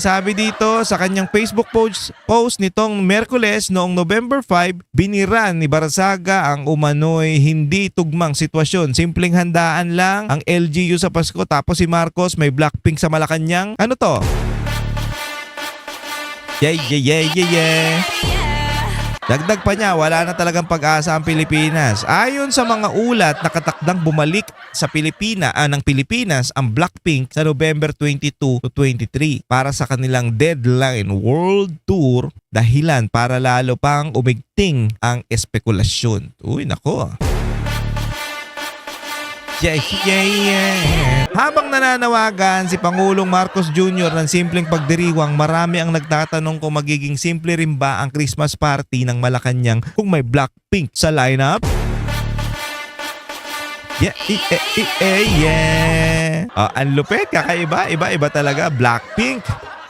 Sabi dito sa kanyang Facebook post nitong Miyerkules noong November 5, biniran ni Barzaga ang umano'y hindi tugmang sitwasyon. Simpleng handaan lang ang LGU sa Pasko tapos si Marcos may Blackpink sa Malacanang. Ano to? Yeah. Dagdag pa niya, wala na talagang pag-asa ang Pilipinas. Ayon sa mga ulat, nakatakdang bumalik sa ng Pilipinas ang Blackpink sa November 22 to 23 para sa kanilang Deadline World Tour, dahilan para lalo pang umigting ang espekulasyon. Uy, nako. Yeah. Habang nananawagan si Pangulong Marcos Jr. ng simpleng pagdiriwang, marami ang nagtatanong kung magiging simple rin ba ang Christmas party ng Malacanang kung may Blackpink sa lineup? Yeah. Ang lupit, kakaiba, iba talaga, Blackpink.